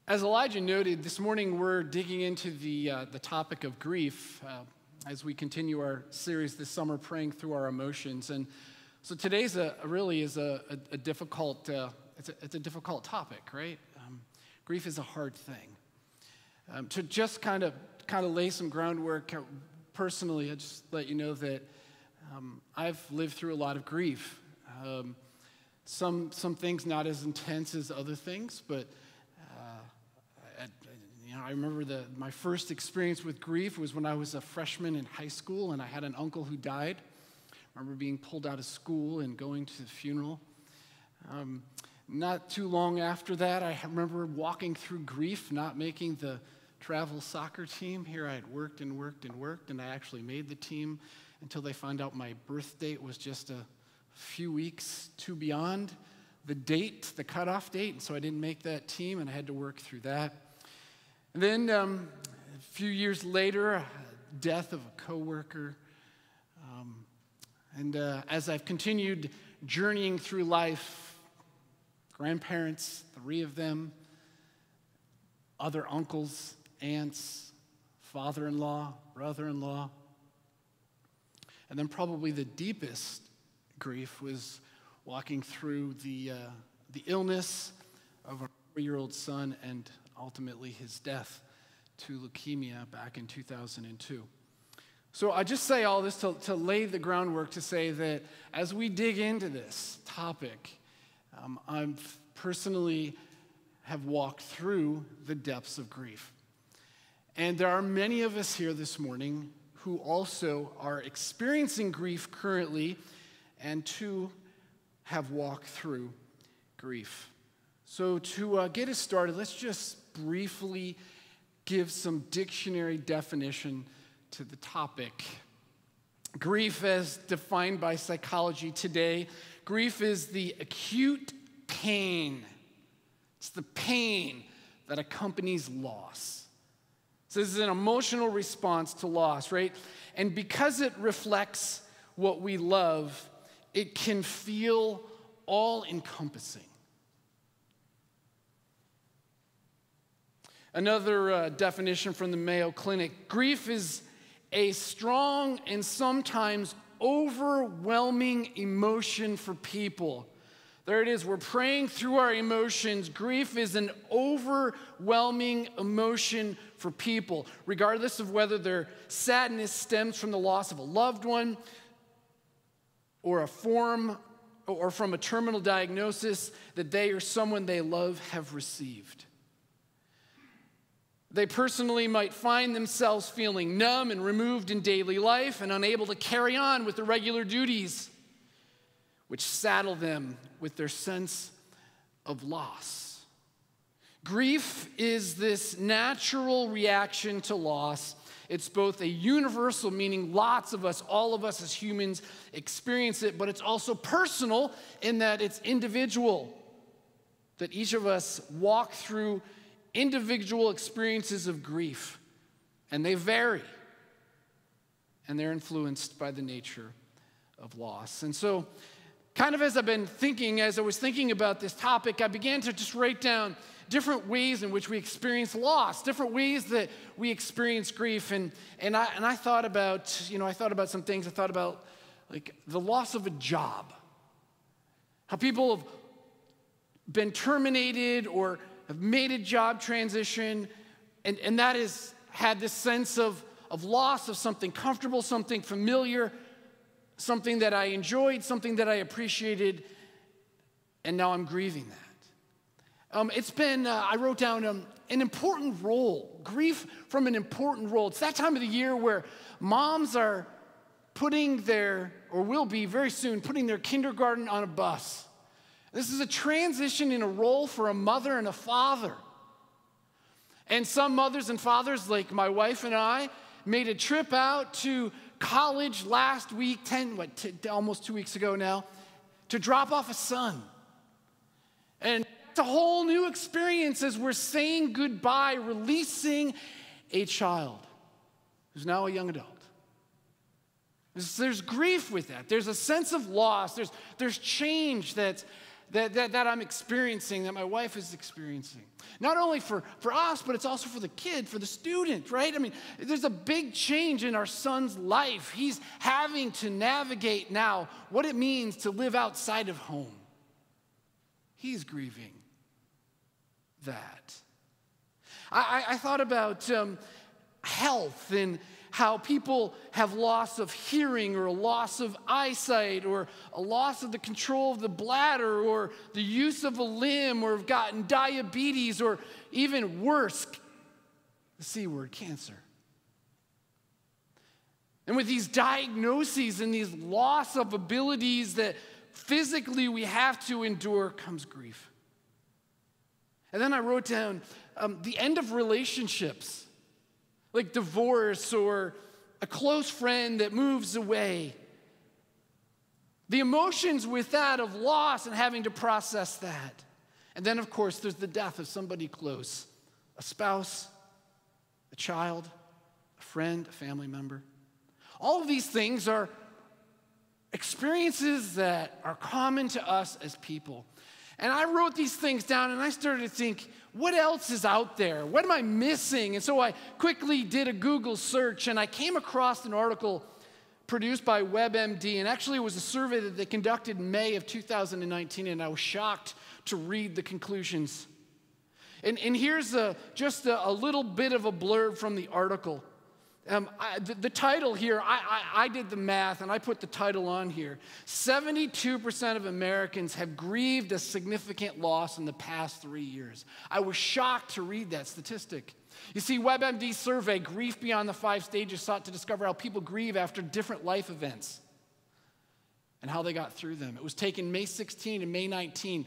As Elijah noted, this morning we're digging into the topic of grief as we continue our series this summer, praying through our emotions. And so today's really is a difficult it's a difficult topic, right? Grief is a hard thing. To just kind of lay some groundwork, personally, I just let you know that I've lived through a lot of grief. Some things not as intense as other things, but I remember my first experience with grief was when I was a freshman in high school, and I had an uncle who died. I remember being pulled out of school and going to the funeral. Not too long after that, I remember walking through grief, not making the travel soccer team. Here I had worked, and I actually made the team until they found out my birth date was just a few weeks too beyond the cutoff date, and so I didn't make that team, and I had to work through that. And then a few years later, death of a coworker. And as I've continued journeying through life, grandparents, 3 of them, other uncles, aunts, father-in-law, brother-in-law. And then probably the deepest grief was walking through the illness of our 4-year-old son and ultimately his death to leukemia back in 2002. So I just say all this to lay the groundwork to say that as we dig into this topic, I personally have walked through the depths of grief. And there are many of us here this morning who also are experiencing grief currently and to have walked through grief. So to get us started, let's just briefly give some dictionary definition to the topic. Grief, as defined by psychology today, grief is the acute pain. It's the pain that accompanies loss. So this is an emotional response to loss, right? And because it reflects what we love, it can feel all-encompassing. Another definition from the Mayo Clinic: grief is a strong and sometimes overwhelming emotion for people. There it is, we're praying through our emotions. Grief is an overwhelming emotion for people, regardless of whether their sadness stems from the loss of a loved one or from a terminal diagnosis that they or someone they love have received. They personally might find themselves feeling numb and removed in daily life and unable to carry on with the regular duties, which saddle them with their sense of loss. Grief is this natural reaction to loss. It's both a universal, meaning lots of us, all of us as humans experience it, but it's also personal in that it's individual, that each of us walk through individual experiences of grief, and they vary, and they're influenced by the nature of loss. And so, kind of as I was thinking about this topic, I began to just write down different ways in which we experience loss, different ways that we experience grief, and I thought about some things. I thought about like the loss of a job, how people have been terminated or have made a job transition, and that has had this sense of loss of something comfortable, something familiar, something that I enjoyed, something that I appreciated, and now I'm grieving that. It's been, I wrote down an important role, grief from an important role. It's that time of the year where moms are will be very soon, putting their kindergarten on a bus. This is a transition in a role for a mother and a father. And some mothers and fathers, like my wife and I, made a trip out to college last week, almost 2 weeks ago now, to drop off a son. And it's a whole new experience as we're saying goodbye, releasing a child who's now a young adult. There's grief with that. There's a sense of loss. There's change that's that I'm experiencing, that my wife is experiencing. Not only for us, but it's also for the kid, for the student, right? I mean, there's a big change in our son's life. He's having to navigate now what it means to live outside of home. He's grieving that. I thought about health and how people have loss of hearing or a loss of eyesight or a loss of the control of the bladder or the use of a limb or have gotten diabetes or even worse, the C word, cancer. And with these diagnoses and these loss of abilities that physically we have to endure comes grief. And then I wrote down the end of relationships, like divorce or a close friend that moves away. The emotions with that of loss and having to process that. And then, of course, there's the death of somebody close, a spouse, a child, a friend, a family member. All of these things are experiences that are common to us as people. And I wrote these things down and I started to think, what else is out there? What am I missing? And so I quickly did a Google search and I came across an article produced by WebMD. And actually it was a survey that they conducted in May of 2019 and I was shocked to read the conclusions. And here's just a little bit of a blurb from the article. The title here, I did the math and I put the title on here. 72% of Americans have grieved a significant loss in the past 3 years. I was shocked to read that statistic. You see, WebMD's survey, Grief Beyond the 5 Stages, sought to discover how people grieve after different life events and how they got through them. It was taken May 16 and May 19.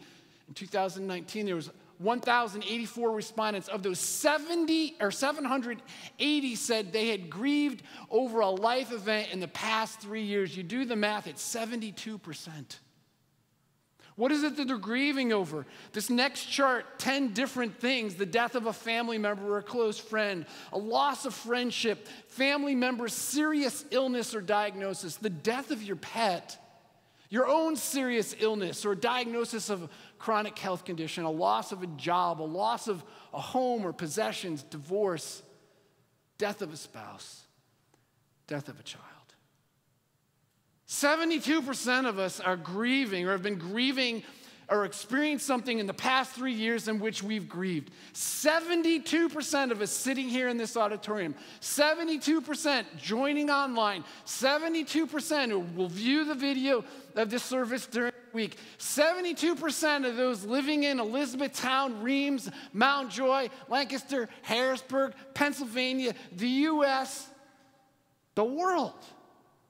In 2019, there was 1,084 respondents. Of those, 780 said they had grieved over a life event in the past 3 years. You do the math, it's 72%. What is it that they're grieving over? This next chart, 10 different things: the death of a family member or a close friend, a loss of friendship, family member's serious illness or diagnosis, the death of your pet, your own serious illness or diagnosis of a chronic health condition, a loss of a job, a loss of a home or possessions, divorce, death of a spouse, death of a child. 72% of us are grieving or have been grieving or experienced something in the past 3 years in which we've grieved. 72% of us sitting here in this auditorium, 72% joining online, 72% who will view the video of this service during the week, 72% of those living in Elizabethtown, Reims, Mount Joy, Lancaster, Harrisburg, Pennsylvania, the U.S., the world,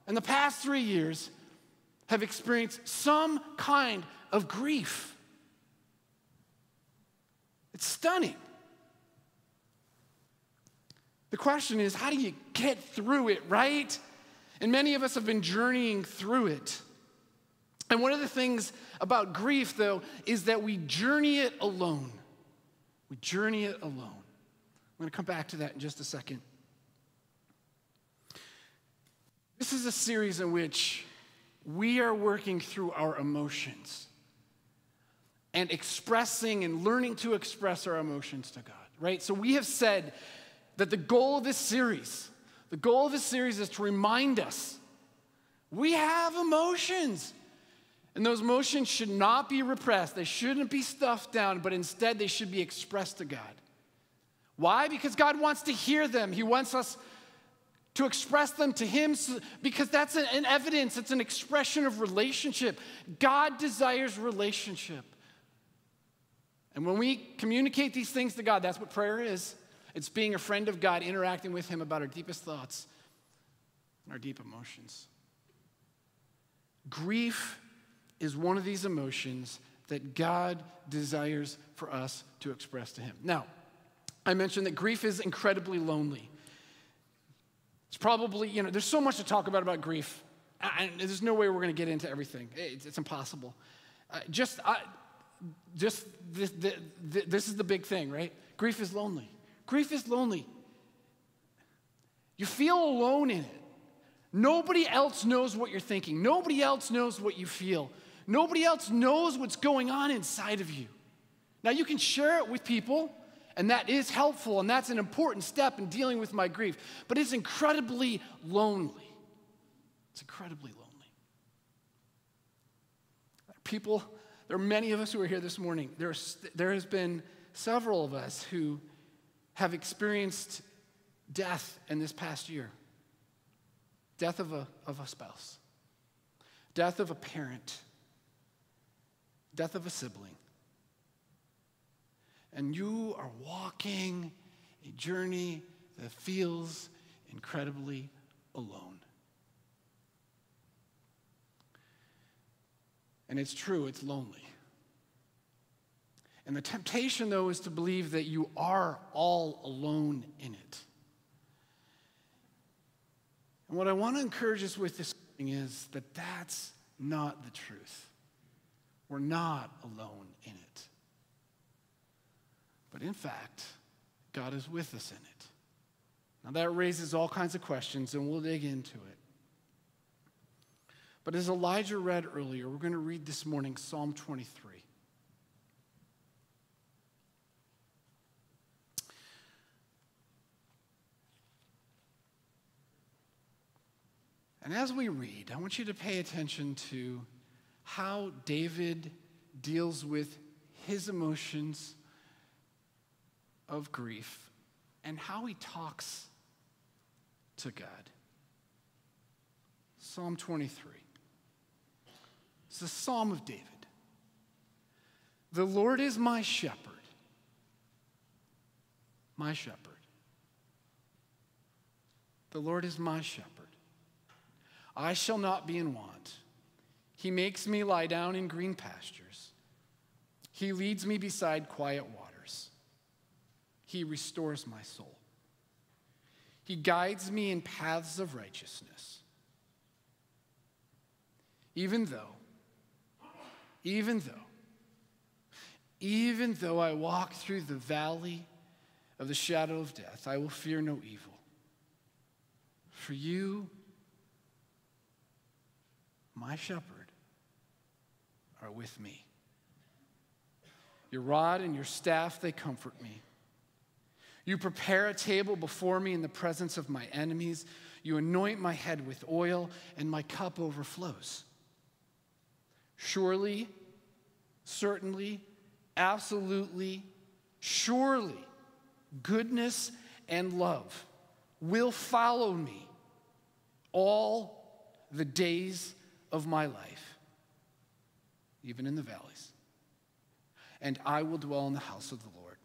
in the past 3 years have experienced some kind of grief. It's stunning. The question is, how do you get through it, right? And many of us have been journeying through it. And one of the things about grief, though, is that we journey it alone. We journey it alone. I'm going to come back to that in just a second. This is a series in which we are working through our emotions and expressing and learning to express our emotions to God, right? So we have said that the goal of this series is to remind us we have emotions. And those emotions should not be repressed. They shouldn't be stuffed down, but instead they should be expressed to God. Why? Because God wants to hear them. He wants us to express them to Him because that's an evidence. It's an expression of relationship. God desires relationship. And when we communicate these things to God, that's what prayer is. It's being a friend of God, interacting with Him about our deepest thoughts and our deep emotions. Grief is one of these emotions that God desires for us to express to Him. Now, I mentioned that grief is incredibly lonely. It's probably, there's so much to talk about grief. And there's no way we're going to get into everything. It's impossible. This is the big thing, right? Grief is lonely. Grief is lonely. You feel alone in it. Nobody else knows what you're thinking. Nobody else knows what you feel. Nobody else knows what's going on inside of you. Now, you can share it with people, and that is helpful, and that's an important step in dealing with my grief. But it's incredibly lonely. It's incredibly lonely. People, there are many of us who are here this morning. There has been several of us who have experienced death in this past year. Death of a spouse. Death of a parent. Death of a sibling. And you are walking a journey that feels incredibly alone. And it's true, it's lonely. And the temptation, though, is to believe that you are all alone in it. And what I want to encourage us with this morning is that that's not the truth. We're not alone in it. But in fact, God is with us in it. Now that raises all kinds of questions, and we'll dig into it. But as Elijah read earlier, we're going to read this morning Psalm 23. And as we read, I want you to pay attention to how David deals with his emotions of grief and how he talks to God. Psalm 23. It's a psalm of David. The Lord is my shepherd. My shepherd. The Lord is my shepherd. I shall not be in want. He makes me lie down in green pastures. He leads me beside quiet waters. He restores my soul. He guides me in paths of righteousness. Even though I walk through the valley of the shadow of death, I will fear no evil. For you, my shepherd, are with me. Your rod and your staff, they comfort me. You prepare a table before me in the presence of my enemies. You anoint my head with oil, and my cup overflows. Surely, certainly, absolutely, surely, goodness and love will follow me all the days of my life, even in the valleys. And I will dwell in the house of the Lord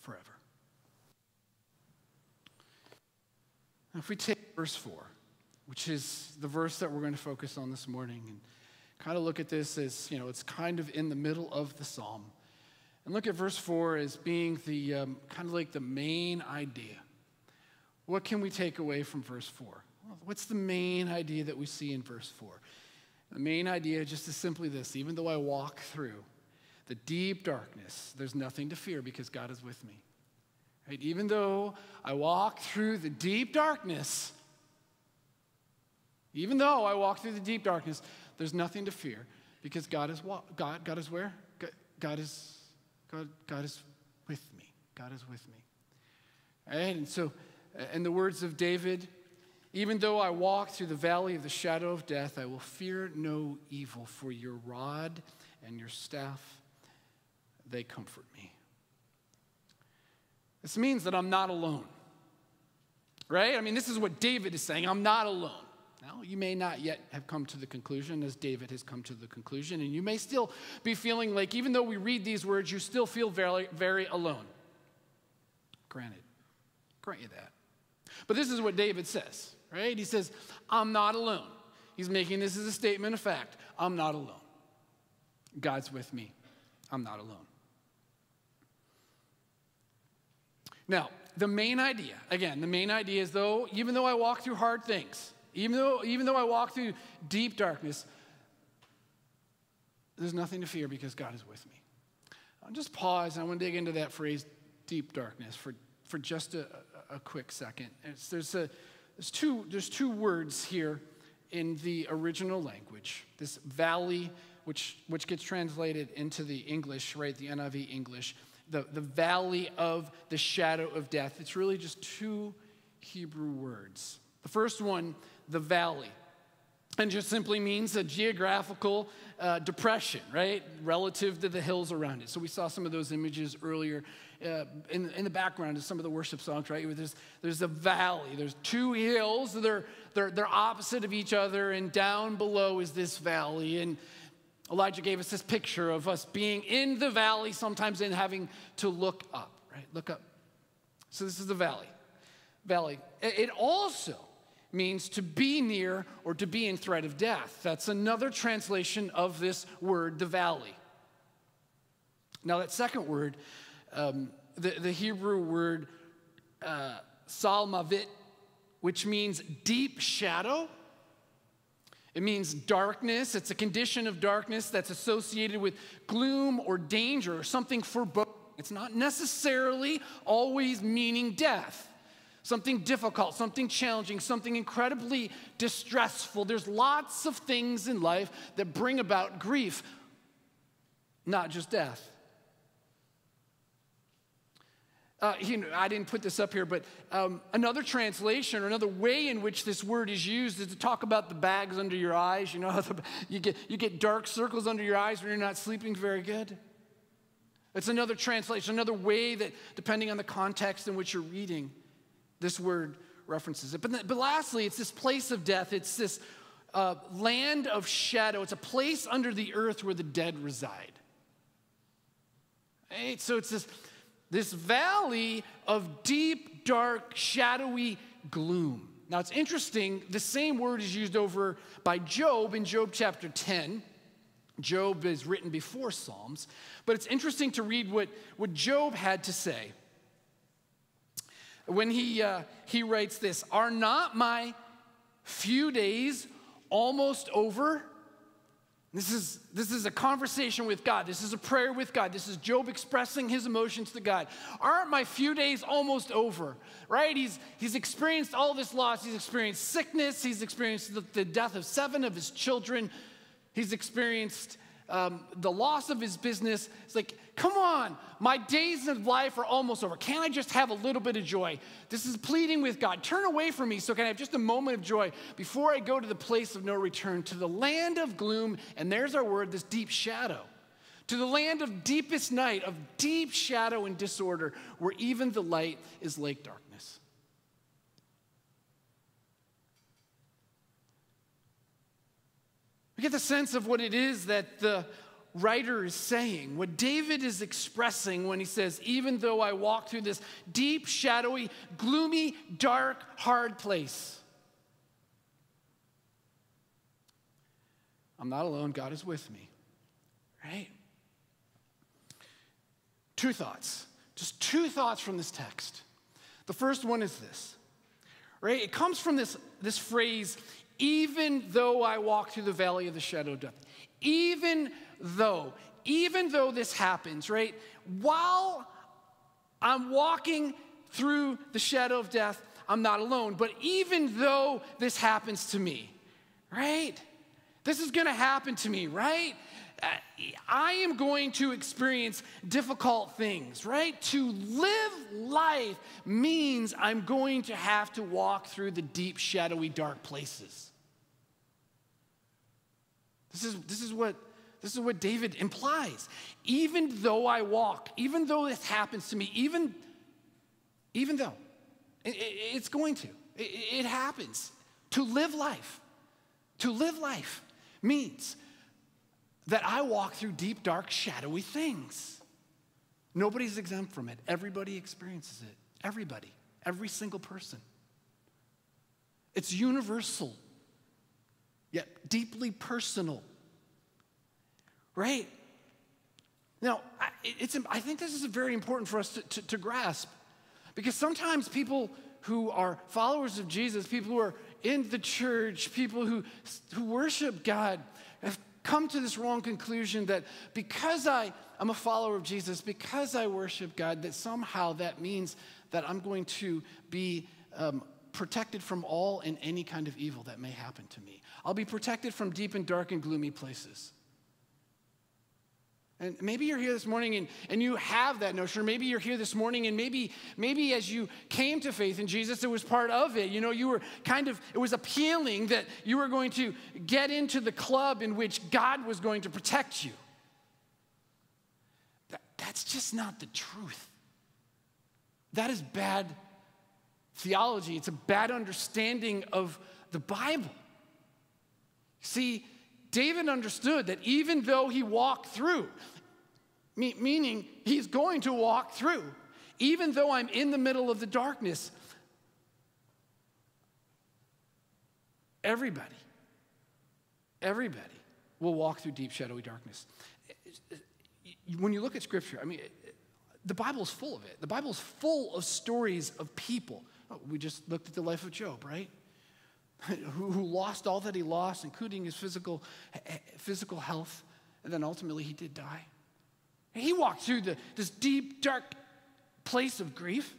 forever. Now, if we take verse 4, which is the verse that we're going to focus on this morning, and kind of look at this as, it's kind of in the middle of the psalm. And look at verse 4 as being the kind of like the main idea. What can we take away from verse 4? Well, what's the main idea that we see in verse 4? The main idea just is simply this: even though I walk through the deep darkness, there's nothing to fear because God is with me. Right? Even though I walk through the deep darkness, there's nothing to fear because God is where? God is with me. God is with me. Right? And so, in the words of David, even though I walk through the valley of the shadow of death, I will fear no evil, for your rod and your staff, they comfort me. This means that I'm not alone, right? I mean, this is what David is saying. I'm not alone. Now, you may not yet have come to the conclusion as David has come to the conclusion, and you may still be feeling like, even though we read these words, you still feel very, very alone. Grant you that. But this is what David says, right? He says, I'm not alone. He's making this as a statement of fact. I'm not alone. God's with me. I'm not alone. Now, the main idea is even though I walk through hard things, even though I walk through deep darkness, there's nothing to fear because God is with me. I'll just pause, and I want to dig into that phrase, deep darkness, for just a quick second. There's two words here in the original language, this valley, which gets translated into the English, right, the NIV English, the valley of the shadow of death. It's really just two Hebrew words. The first one, the valley, and just simply means a geographical depression, right, relative to the hills around it. So we saw some of those images earlier in the background of some of the worship songs, right? There's a valley. There's two hills. They're opposite of each other, and down below is this valley. And Elijah gave us this picture of us being in the valley sometimes and having to look up, right? Look up. So this is the valley. Valley. It also means to be near or to be in threat of death. That's another translation of this word, the valley. Now that second word, the Hebrew word salmavit, which means deep shadow. It means darkness. It's a condition of darkness that's associated with gloom or danger or something foreboding. It's not necessarily always meaning death. Something difficult, something challenging, something incredibly distressful. There's lots of things in life that bring about grief, not just death. I didn't put this up here, but another translation or another way in which this word is used is to talk about the bags under your eyes. You know how you get dark circles under your eyes when you're not sleeping very good? It's another translation, another way that, depending on the context in which you're reading, this word references it. But lastly, it's this place of death. It's this land of shadow. It's a place under the earth where the dead reside. Right? So it's this valley of deep, dark, shadowy gloom. Now it's interesting, the same word is used over by Job in Job chapter 10. Job is written before Psalms, but it's interesting to read what Job had to say. When he writes this, "Are not my few days almost over?" This is a conversation with God. This is a prayer with God. This is Job expressing his emotions to God. Aren't my few days almost over? Right? He's experienced all this loss. He's experienced sickness. He's experienced the death of 7 of his children. He's experienced the loss of his business. It's like, come on, my days of life are almost over. Can't I just have a little bit of joy? This is pleading with God. Turn away from me so can I have just a moment of joy before I go to the place of no return, to the land of gloom, and there's our word, this deep shadow. To the land of deepest night, of deep shadow and disorder, where even the light is like darkness. We get the sense of what it is that the writer is saying, what David is expressing when he says, even though I walk through this deep, shadowy, gloomy, dark, hard place, I'm not alone, God is with me, right? 2 thoughts, just 2 thoughts from this text. The first one is this, right? It comes from this phrase, even though I walk through the valley of the shadow of death. Even though this happens, right? While I'm walking through the shadow of death, I'm not alone. But even though this happens to me, right? This is going to happen to me, right? I am going to experience difficult things, right? To live life means I'm going to have to walk through the deep, shadowy, dark places. This is what David implies. Even though I walk, even though this happens to me, even though it's going to, it happens. To live life means that I walk through deep, dark, shadowy things. Nobody's exempt from it. Everybody experiences it. Everybody. Every single person. It's universal, yet deeply personal. Right? Now, I think this is very important for us to grasp, because sometimes people who are followers of Jesus, people who are in the church, people who worship God, have come to this wrong conclusion that because I'm a follower of Jesus, because I worship God, that somehow that means that I'm going to be protected from all and any kind of evil that may happen to me. I'll be protected from deep and dark and gloomy places. And maybe you're here this morning and you have that notion, or maybe you're here this morning and maybe as you came to faith in Jesus, it was part of it. You know, you were it was appealing that you were going to get into the club in which God was going to protect you. That's just not the truth. That is bad theology. It's a bad understanding of the Bible. See, David understood that even though he walked through, meaning he's going to walk through, even though I'm in the middle of the darkness, everybody will walk through deep, shadowy darkness. When you look at Scripture, I mean, the Bible's full of it. The Bible's full of stories of people. Oh, we just looked at the life of Job, right? Who lost all that he lost, including his physical health, and then ultimately he did die. He walked through this deep, dark place of grief.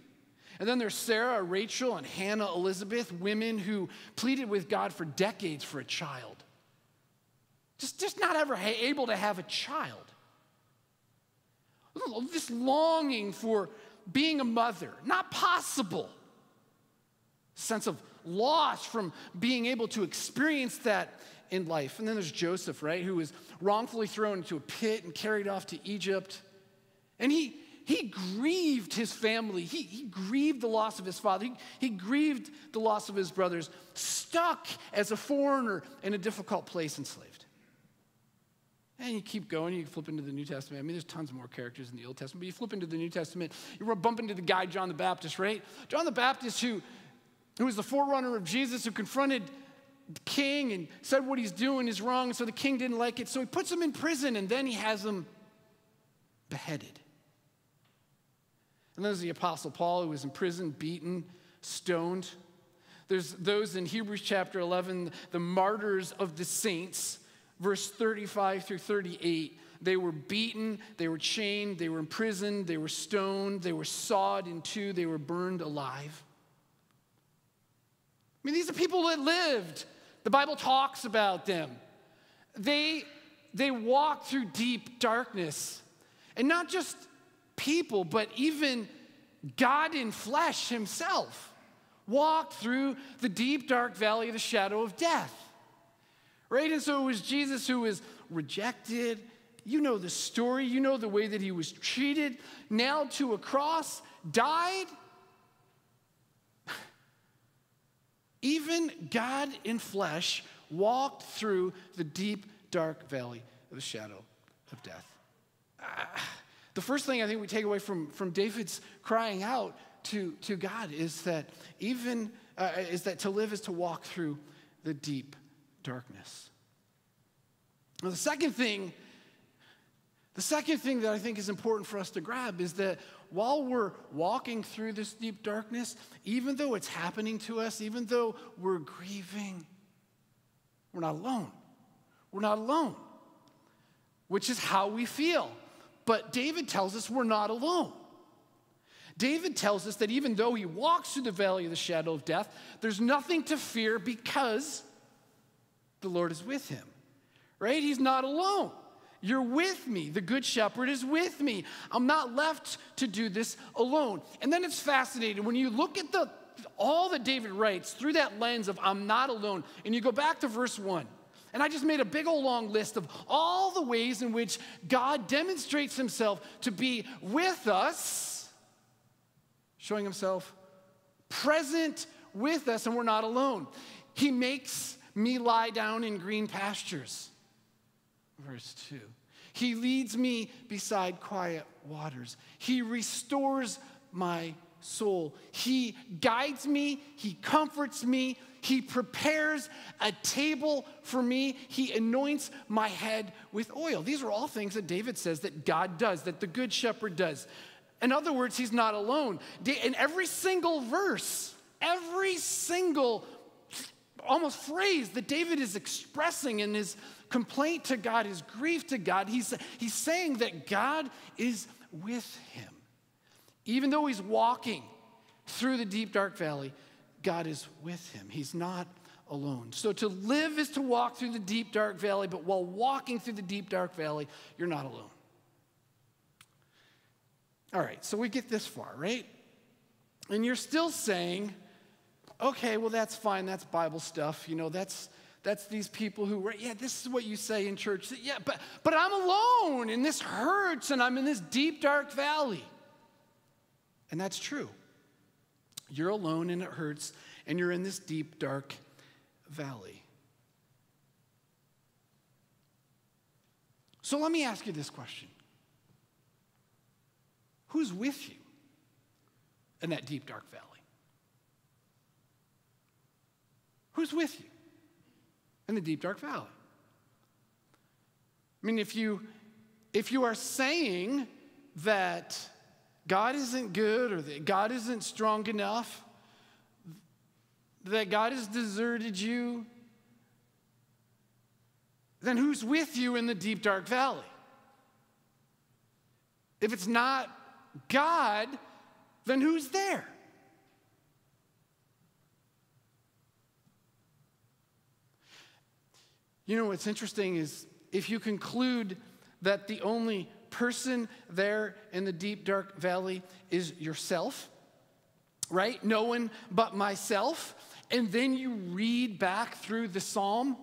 And then there's Sarah, Rachel, and Hannah, Elizabeth, women who pleaded with God for decades for a child. Just not ever able to have a child. This longing for being a mother, not possible. Sense of loss from being able to experience that in life. And then there's Joseph, right, who was wrongfully thrown into a pit and carried off to Egypt. And he grieved his family. He grieved the loss of his father. He grieved the loss of his brothers, stuck as a foreigner in a difficult place, enslaved. And you keep going, you flip into the New Testament. I mean, there's tons more characters in the Old Testament, but you flip into the New Testament, you bump into the guy, John the Baptist, right? John the Baptist, who was the forerunner of Jesus, who confronted the king and said what he's doing is wrong, and so the king didn't like it, so he puts him in prison, and then he has him beheaded. And then there's the Apostle Paul, who was in prison, beaten, stoned. There's those in Hebrews chapter 11, the martyrs of the saints, verse 35 through 38, they were beaten, they were chained, they were imprisoned, they were stoned, they were sawed in two, they were burned alive. I mean, these are people that lived. The Bible talks about them. They walked through deep darkness. And not just people, but even God in flesh himself walked through the deep, dark valley of the shadow of death. Right? And so it was Jesus who was rejected. You know the story. You know the way that he was treated, nailed to a cross, died. Even God in flesh walked through the deep, dark valley of the shadow of death. The first thing I think we take away from David's crying out to God is that to live is to walk through the deep darkness. Now, the second thing that I think is important for us to grab is that while we're walking through this deep darkness, even though it's happening to us, even though we're grieving, we're not alone. We're not alone, which is how we feel. But David tells us we're not alone. David tells us that even though he walks through the valley of the shadow of death, there's nothing to fear because the Lord is with him, right? He's not alone. You're with me. The good shepherd is with me. I'm not left to do this alone. And then it's fascinating. When you look at all that David writes through that lens of I'm not alone, and you go back to verse 1, and I just made a big old long list of all the ways in which God demonstrates himself to be with us, showing himself present with us, and we're not alone. He makes me lie down in green pastures. Verse 2. He leads me beside quiet waters. He restores my soul. He guides me. He comforts me. He prepares a table for me. He anoints my head with oil. These are all things that David says that God does, that the good shepherd does. In other words, he's not alone. In every single verse, every single almost phrase that David is expressing in his complaint to God, his grief to God, he's saying that God is with him. Even though he's walking through the deep, dark valley, God is with him. He's not alone. So to live is to walk through the deep, dark valley, but while walking through the deep, dark valley, you're not alone. All right, so we get this far, right? And you're still saying, okay, well, that's fine. That's Bible stuff. That's these people who, yeah, this is what you say in church. Yeah, but I'm alone, and this hurts, and I'm in this deep, dark valley. And that's true. You're alone, and it hurts, and you're in this deep, dark valley. So let me ask you this question. Who's with you in that deep, dark valley? Who's with you in the deep, dark valley? I mean, if you are saying that God isn't good or that God isn't strong enough, that God has deserted you, then who's with you in the deep, dark valley? If it's not God, then who's there? You know what's interesting is if you conclude that the only person there in the deep, dark valley is yourself, right? No one but myself. And then you read back through the Psalm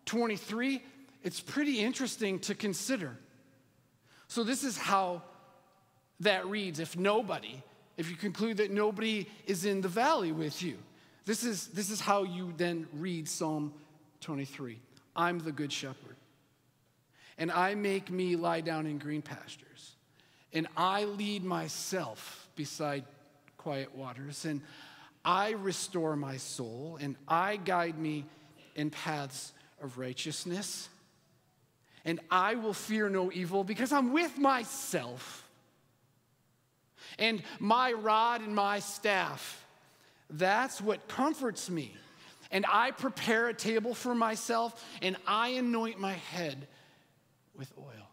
23, it's pretty interesting to consider. So this is how that reads. If you conclude that nobody is in the valley with you, this is how you then read Psalm 23. I'm the good shepherd, and I make me lie down in green pastures, and I lead myself beside quiet waters, and I restore my soul, and I guide me in paths of righteousness, and I will fear no evil because I'm with myself, and my rod and my staff, that's what comforts me. And I prepare a table for myself, and I anoint my head with oil.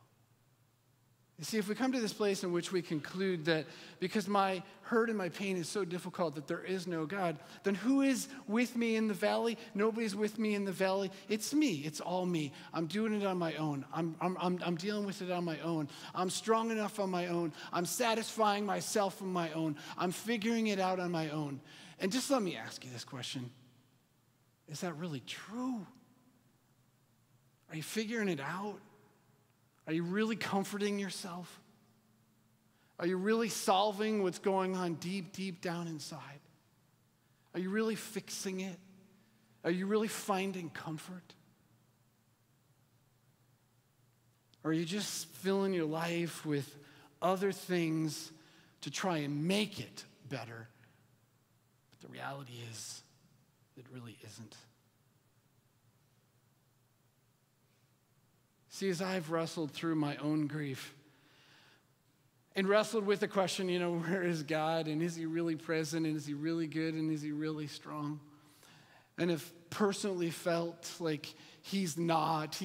You see, if we come to this place in which we conclude that because my hurt and my pain is so difficult that there is no God, then who is with me in the valley? Nobody's with me in the valley. It's me. It's all me. I'm doing it on my own. I'm dealing with it on my own. I'm strong enough on my own. I'm satisfying myself on my own. I'm figuring it out on my own. And just let me ask you this question. Is that really true? Are you figuring it out? Are you really comforting yourself? Are you really solving what's going on deep, deep down inside? Are you really fixing it? Are you really finding comfort? Or are you just filling your life with other things to try and make it better? But the reality is, it really isn't. See, as I've wrestled through my own grief and wrestled with the question, where is God? And is he really present? And is he really good? And is he really strong? And have personally felt like he's not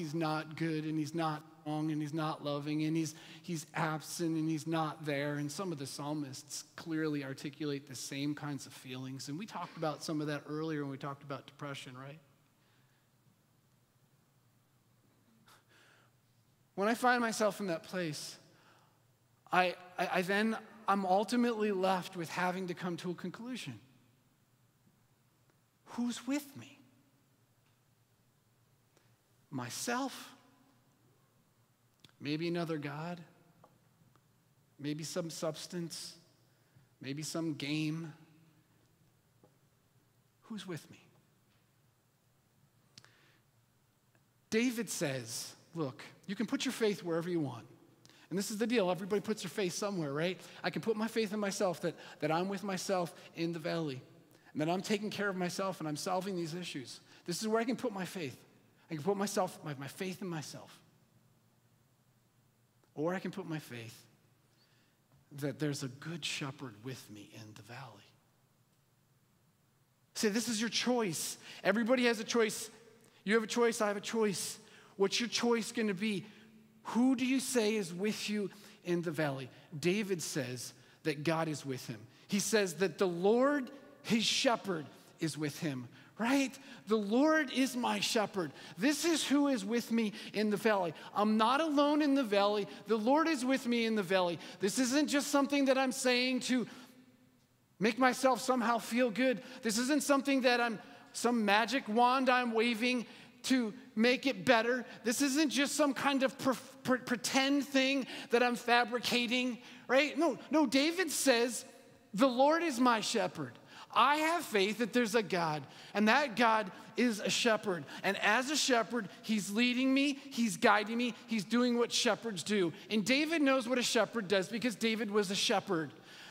good, and he's not strong, and he's not loving, and he's absent, and he's not there. And some of the psalmists clearly articulate the same kinds of feelings. And we talked about some of that earlier when we talked about depression, right? When I find myself in that place, I'm ultimately left with having to come to a conclusion. Who's with me? Myself? Maybe another God? Maybe some substance? Maybe some game? Who's with me? David says, look, you can put your faith wherever you want. And this is the deal. Everybody puts their faith somewhere, right? I can put my faith in myself, that I'm with myself in the valley, and that I'm taking care of myself and I'm solving these issues. This is where I can put my faith. I can put my faith in myself. Or I can put my faith that there's a good shepherd with me in the valley. See, this is your choice. Everybody has a choice. You have a choice, I have a choice. What's your choice going to be? Who do you say is with you in the valley? David says that God is with him. He says that the Lord, his shepherd, is with him, right? The Lord is my shepherd. This is who is with me in the valley. I'm not alone in the valley. The Lord is with me in the valley. This isn't just something that I'm saying to make myself somehow feel good. This isn't something that some magic wand I'm waving to make it better. This isn't just some kind of pretend thing that I'm fabricating, right? No, David says, the Lord is my shepherd. I have faith that there's a God, and that God is a shepherd. And as a shepherd, he's leading me, he's guiding me, he's doing what shepherds do. And David knows what a shepherd does because David was a shepherd.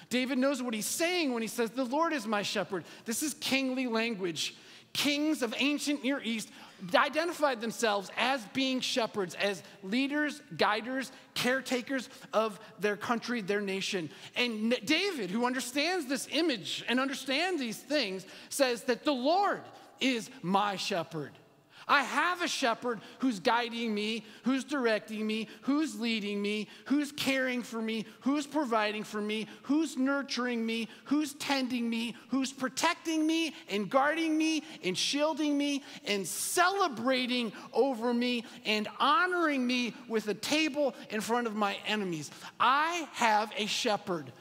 David knows what he's saying when he says, the Lord is my shepherd. This is kingly language. Kings of ancient Near East identified themselves as being shepherds, as leaders, guiders, caretakers of their country, their nation. And David, who understands this image and understands these things, says that the Lord is my shepherd. I have a shepherd who's guiding me, who's directing me, who's leading me, who's caring for me, who's providing for me, who's nurturing me, who's tending me, who's protecting me and guarding me and shielding me and celebrating over me and honoring me with a table in front of my enemies. I have a shepherd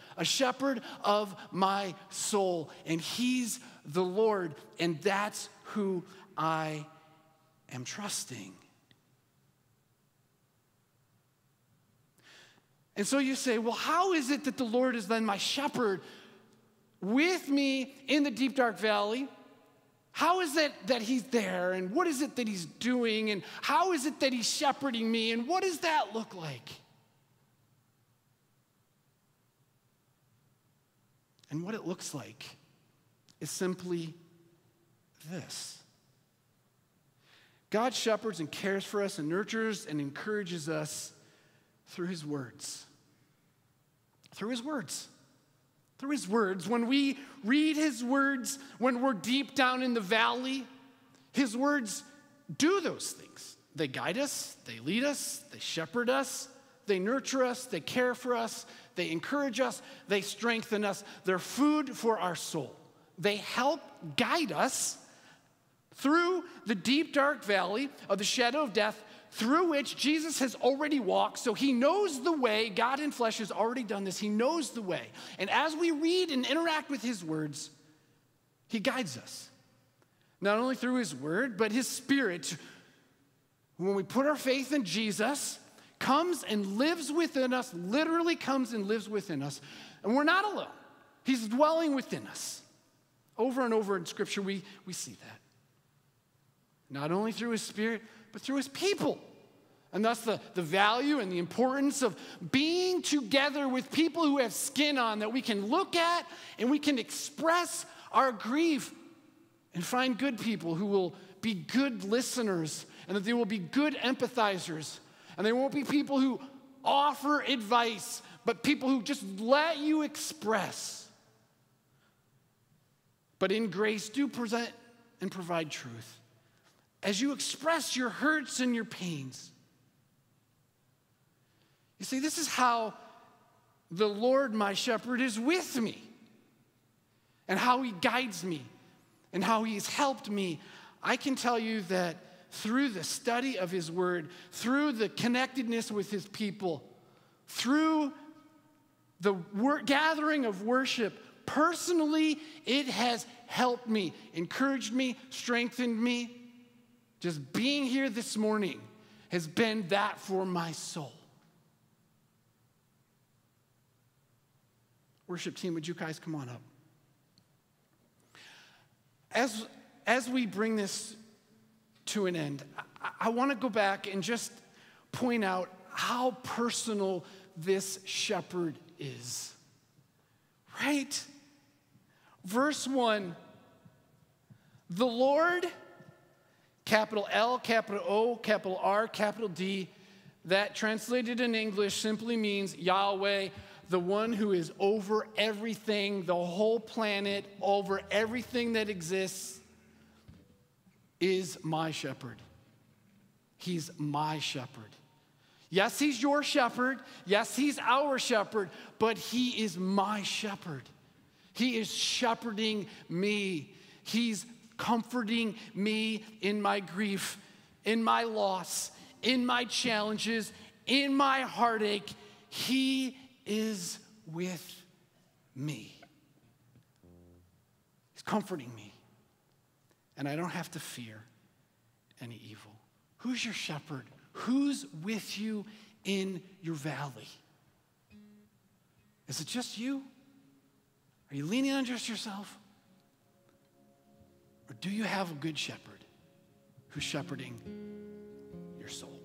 of my soul, and he's the Lord, and that's who I am trusting. And so you say, well, how is it that the Lord is then my shepherd with me in the deep, dark valley? How is it that he's there? And what is it that he's doing? And how is it that he's shepherding me? And what does that look like? And what it looks like is simply this. God shepherds and cares for us and nurtures and encourages us through his words. Through his words. Through his words. When we read his words, when we're deep down in the valley, his words do those things. They guide us, they lead us, they shepherd us, they nurture us, they care for us, they encourage us, they strengthen us. They're food for our soul. They help guide us through the deep, dark valley of the shadow of death, through which Jesus has already walked. So he knows the way. God in flesh has already done this. He knows the way. And as we read and interact with his words, he guides us. Not only through his word, but his Spirit, when we put our faith in Jesus, comes and lives within us, literally comes and lives within us. And we're not alone. He's dwelling within us. Over and over in Scripture, we see that. Not only through his Spirit, but through his people. And thus the value and the importance of being together with people who have skin on that we can look at and we can express our grief and find good people who will be good listeners and that they will be good empathizers. And they won't be people who offer advice, but people who just let you express. But in grace, do present and provide truth. As you express your hurts and your pains. You see, this is how the Lord, my shepherd, is with me. And how he guides me. And how he's helped me. I can tell you that through the study of his word, through the connectedness with his people, through the gathering of worship, personally, it has helped me, encouraged me, strengthened me. Just being here this morning has been that for my soul. Worship team, would you guys come on up? As we bring this to an end, I want to go back and just point out how personal this shepherd is. Right? Verse 1, the Lord, capital L, capital O, capital R, capital D, that translated in English simply means Yahweh, the one who is over everything, the whole planet, over everything that exists, is my shepherd. He's my shepherd. Yes, he's your shepherd. Yes, he's our shepherd, but he is my shepherd. He is shepherding me. He's comforting me in my grief, in my loss, in my challenges, in my heartache. He is with me. He's comforting me. And I don't have to fear any evil. Who's your shepherd? Who's with you in your valley? Is it just you? Are you leaning on just yourself? Or do you have a good shepherd who's shepherding your soul?